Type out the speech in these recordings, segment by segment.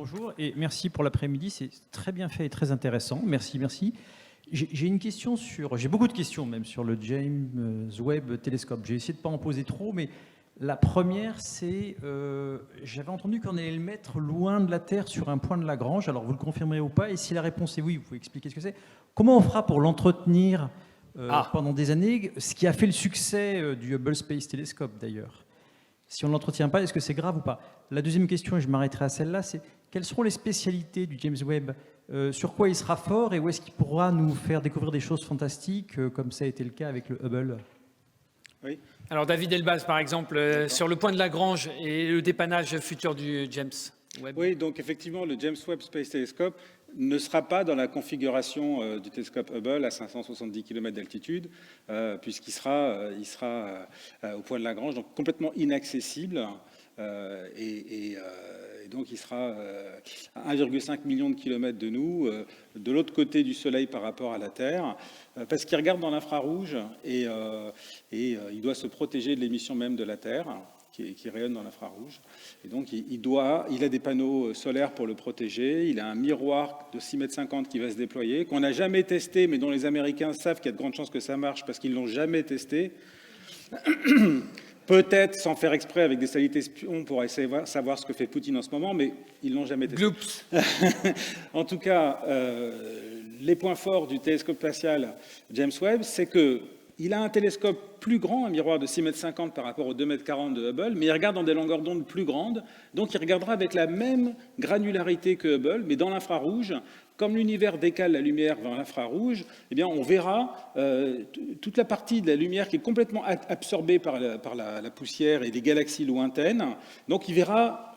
bonjour et merci pour l'après-midi, c'est très bien fait et très intéressant. Merci, merci. J'ai une question j'ai beaucoup de questions même sur le James Webb Télescope. J'ai essayé de ne pas en poser trop, mais la première, c'est, j'avais entendu qu'on allait le mettre loin de la Terre sur un point de Lagrange. Alors vous le confirmerez ou pas? Et si la réponse est oui, vous pouvez expliquer ce que c'est. Comment on fera pour l'entretenir pendant des années? Ce qui a fait le succès du Hubble Space Telescope d'ailleurs. Si on ne l'entretient pas, est-ce que c'est grave ou pas? La deuxième question, et je m'arrêterai à celle-là, c'est quelles seront les spécialités du James Webb? Sur quoi il sera fort et où est-ce qu'il pourra nous faire découvrir des choses fantastiques comme ça a été le cas avec le Hubble? Oui. Alors David Elbaz, par exemple, sur le point de Lagrange et le dépannage futur du James Webb. Oui, donc effectivement, le James Webb Space Telescope ne sera pas dans la configuration du télescope Hubble à 570 km d'altitude, puisqu'il sera, au point de Lagrange, donc complètement inaccessible. Et donc il sera à 1,5 million de kilomètres de nous, de l'autre côté du Soleil par rapport à la Terre, parce qu'il regarde dans l'infrarouge et il doit se protéger de l'émission même de la Terre, qui rayonne dans l'infrarouge. Et donc, il a des panneaux solaires pour le protéger. Il a un miroir de 6,50 m qui va se déployer, qu'on n'a jamais testé, mais dont les Américains savent qu'il y a de grandes chances que ça marche parce qu'ils ne l'ont jamais testé. Peut-être sans faire exprès avec des satellites espions pour essayer de savoir ce que fait Poutine en ce moment, mais ils ne l'ont jamais testé. En tout cas, les points forts du télescope spatial James Webb, c'est qu'il a un télescope plus grand, un miroir de 6,50 m par rapport aux 2,40 m de Hubble, mais il regarde dans des longueurs d'onde plus grandes, donc il regardera avec la même granularité que Hubble, mais dans l'infrarouge. Comme l'univers décale la lumière vers l'infrarouge, eh bien, on verra toute la partie de la lumière qui est complètement absorbée par la poussière et les galaxies lointaines. Donc il verra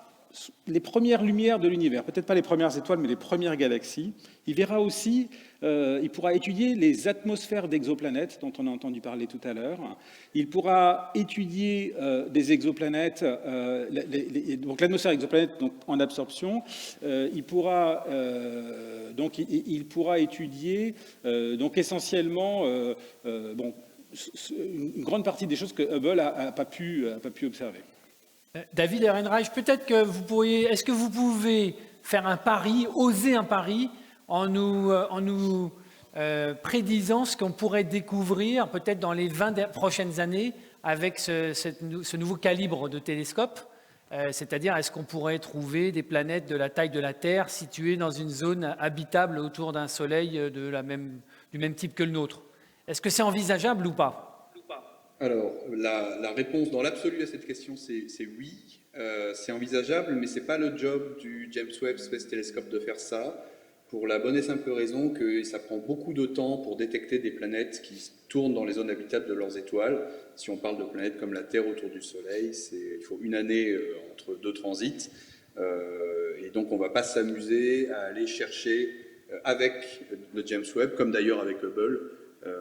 les premières lumières de l'univers, peut-être pas les premières étoiles, mais les premières galaxies. Il verra aussi, il pourra étudier les atmosphères d'exoplanètes dont on a entendu parler tout à l'heure. Il pourra étudier des exoplanètes, donc l'atmosphère d'exoplanètes donc en absorption. Il pourra étudier donc essentiellement une grande partie des choses que Hubble n'a pas pu observer. David Ehrenreich, peut-être que est-ce que vous pouvez faire un pari, oser un pari, en nous prédisant ce qu'on pourrait découvrir peut-être dans les 20 prochaines années avec ce nouveau calibre de télescope? C'est-à-dire, est-ce qu'on pourrait trouver des planètes de la taille de la Terre situées dans une zone habitable autour d'un Soleil du même type que le nôtre? Est-ce que c'est envisageable ou pas? Alors, la réponse dans l'absolu à cette question, c'est oui. C'est envisageable, mais ce n'est pas le job du James Webb Space Telescope de faire ça, pour la bonne et simple raison que ça prend beaucoup de temps pour détecter des planètes qui tournent dans les zones habitables de leurs étoiles. Si on parle de planètes comme la Terre autour du Soleil, il faut une année entre deux transits. Et donc, on ne va pas s'amuser à aller chercher avec le James Webb, comme d'ailleurs avec Hubble,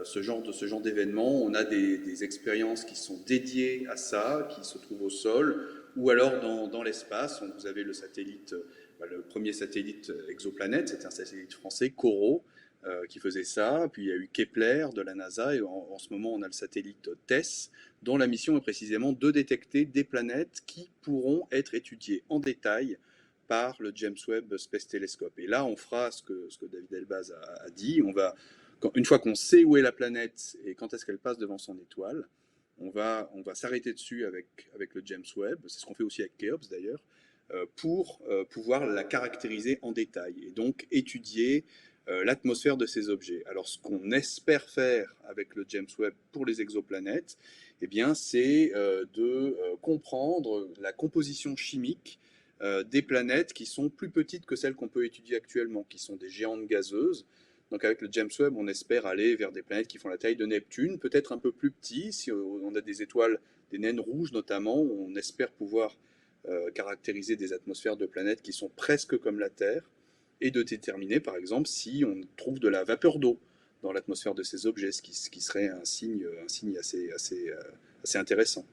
ce genre d'événements. On a des expériences qui sont dédiées à ça, qui se trouvent au sol, ou alors dans l'espace. Vous avez le satellite, le premier satellite exoplanète, c'était un satellite français, Corot, qui faisait ça. Puis il y a eu Kepler de la NASA, et en ce moment on a le satellite TESS, dont la mission est précisément de détecter des planètes qui pourront être étudiées en détail par le James Webb Space Telescope. Et là, on fera ce que David Elbaz a dit. Une fois qu'on sait où est la planète et quand est-ce qu'elle passe devant son étoile, on va s'arrêter dessus avec le James Webb, c'est ce qu'on fait aussi avec Khéops d'ailleurs, pour pouvoir la caractériser en détail et donc étudier l'atmosphère de ces objets. Alors ce qu'on espère faire avec le James Webb pour les exoplanètes, eh bien, c'est de comprendre la composition chimique des planètes qui sont plus petites que celles qu'on peut étudier actuellement, qui sont des géantes gazeuses. Donc avec le James Webb, on espère aller vers des planètes qui font la taille de Neptune, peut-être un peu plus petits. Si on a des étoiles, des naines rouges notamment, on espère pouvoir caractériser des atmosphères de planètes qui sont presque comme la Terre, et de déterminer par exemple si on trouve de la vapeur d'eau dans l'atmosphère de ces objets, ce qui serait un signe assez intéressant.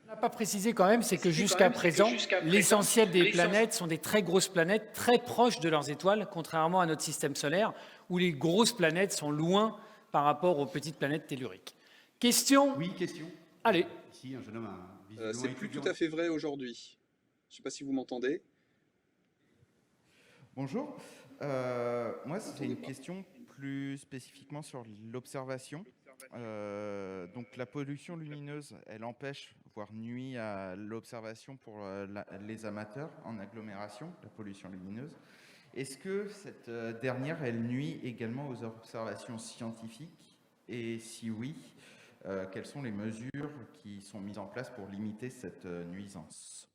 On n'a pas précisé quand même, c'est que jusqu'à présent, l'essentiel des planètes sont des très grosses planètes, très proches de leurs étoiles, contrairement à notre système solaire, où les grosses planètes sont loin par rapport aux petites planètes telluriques. Question? Oui, question. Allez. Ici, un jeune homme c'est plus tout à fait vrai aujourd'hui. Je ne sais pas si vous m'entendez. Bonjour. Moi, c'est une question plus spécifiquement sur l'observation. Donc, la pollution lumineuse, elle empêche, voire nuit à l'observation pour les amateurs en agglomération, la pollution lumineuse. Est-ce que cette dernière, elle nuit également aux observations scientifiques? Et si oui, quelles sont les mesures qui sont mises en place pour limiter cette nuisance?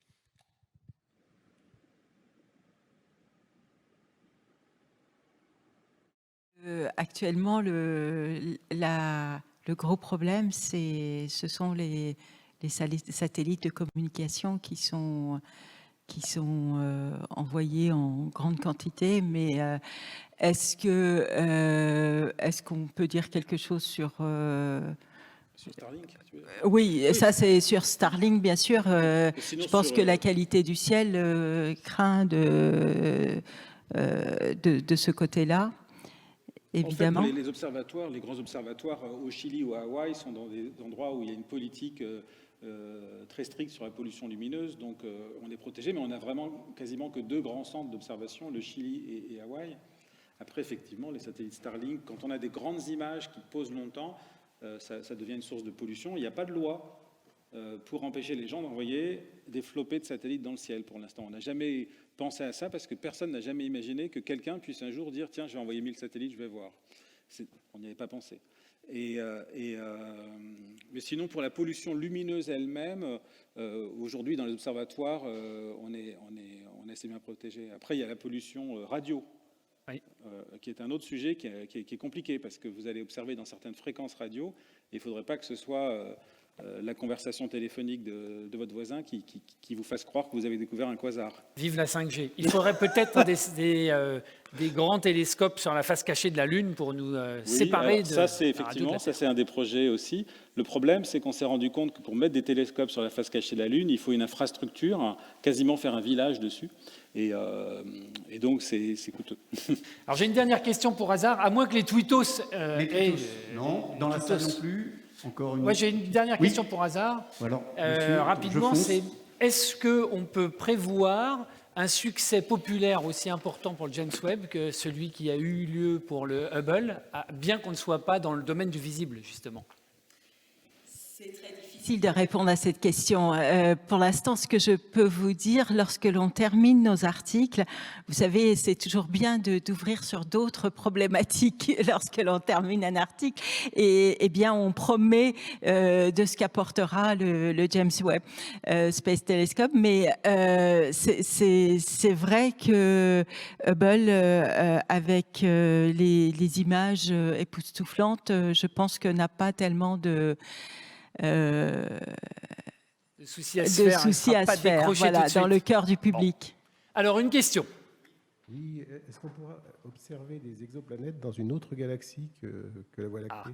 Actuellement, le gros problème, ce sont les satellites de communication qui sont envoyés en grande quantité. Mais est-ce qu'on peut dire quelque chose sur... Sur Starlink, tu veux dire. Oui, ça c'est sur Starlink, bien sûr. Sinon, Je pense sur, que la qualité du ciel craint de ce côté-là. Évidemment. En fait, les observatoires, les grands observatoires au Chili ou à Hawaï sont dans des endroits où il y a une politique très stricte sur la pollution lumineuse, donc on est protégé, mais on a vraiment quasiment que 2 grands centres d'observation, le Chili et Hawaï. Après, effectivement, les satellites Starlink, quand on a des grandes images qui posent longtemps, ça devient une source de pollution. Il n'y a pas de loi pour empêcher les gens d'envoyer des flopées de satellites dans le ciel pour l'instant. On n'a jamais pensé à ça parce que personne n'a jamais imaginé que quelqu'un puisse un jour dire « Tiens, je vais envoyer 1000 satellites, je vais voir ». On n'y avait pas pensé. Mais sinon, pour la pollution lumineuse elle-même, aujourd'hui, dans les observatoires, on est assez bien protégé. Après, il y a la pollution radio, oui. Qui est un autre sujet qui est compliqué, parce que vous allez observer dans certaines fréquences radio, et il ne faudrait pas que ce soit la conversation téléphonique de votre voisin qui vous fasse croire que vous avez découvert un quasar. Vive la 5G. Il faudrait peut-être des grands télescopes sur la face cachée de la Lune pour nous séparer de... Ça, c'est effectivement, ça c'est un des projets aussi. Le problème, c'est qu'on s'est rendu compte que pour mettre des télescopes sur la face cachée de la Lune, il faut une infrastructure, quasiment faire un village dessus. Et donc, c'est coûteux. Alors, j'ai une dernière question pour hasard, à moins que les twittos... non, dans la salle non plus. Encore une... Moi, j'ai une dernière question pour hasard. Voilà, rapidement, c'est est-ce qu'on peut prévoir un succès populaire aussi important pour le James Webb que celui qui a eu lieu pour le Hubble, bien qu'on ne soit pas dans le domaine du visible, justement? C'est très difficile de répondre à cette question. Pour l'instant, ce que je peux vous dire, lorsque l'on termine nos articles, vous savez, c'est toujours bien d'ouvrir sur d'autres problématiques lorsque l'on termine un article. Et eh bien, on promet de ce qu'apportera le James Webb Space Telescope. Mais c'est vrai que Hubble, avec les images époustouflantes, je pense que n'a pas tellement de soucis à se faire, voilà, dans le cœur du public. Bon. Alors, une question. Oui, est-ce qu'on pourra observer des exoplanètes dans une autre galaxie que la Voie lactée?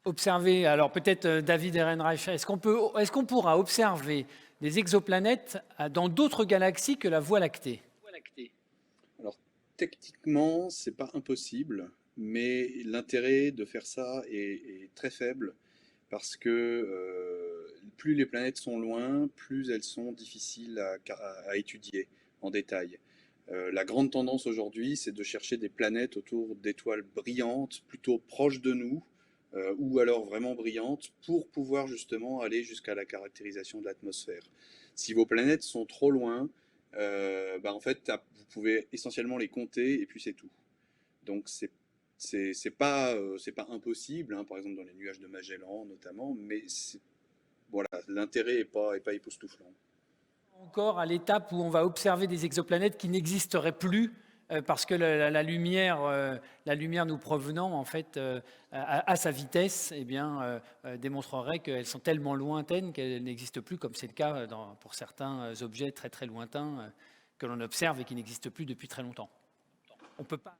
Observer, alors peut-être David Ehrenreich, est-ce qu'on pourra observer des exoplanètes dans d'autres galaxies que la Voie lactée? Alors, techniquement, ce n'est pas impossible, mais l'intérêt de faire ça est très faible. Parce que plus les planètes sont loin, plus elles sont difficiles à étudier en détail. La grande tendance aujourd'hui, c'est de chercher des planètes autour d'étoiles brillantes, plutôt proches de nous, ou alors vraiment brillantes, pour pouvoir justement aller jusqu'à la caractérisation de l'atmosphère. Si vos planètes sont trop loin, en fait, vous pouvez essentiellement les compter et puis c'est tout. Donc c'est pas impossible, hein, par exemple dans les nuages de Magellan notamment, mais voilà, l'intérêt n'est pas époustouflant. Encore à l'étape où on va observer des exoplanètes qui n'existeraient plus parce que la lumière nous provenant en fait à sa vitesse, eh bien, démontrerait qu'elles sont tellement lointaines qu'elles n'existent plus, comme c'est le cas pour certains objets très très lointains que l'on observe et qui n'existent plus depuis très longtemps. On peut pas.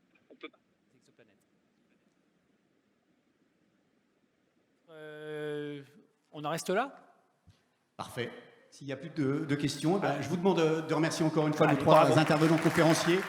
On en reste là? Parfait. S'il n'y a plus de questions, je vous demande de remercier encore une fois nos 3 intervenants conférenciers.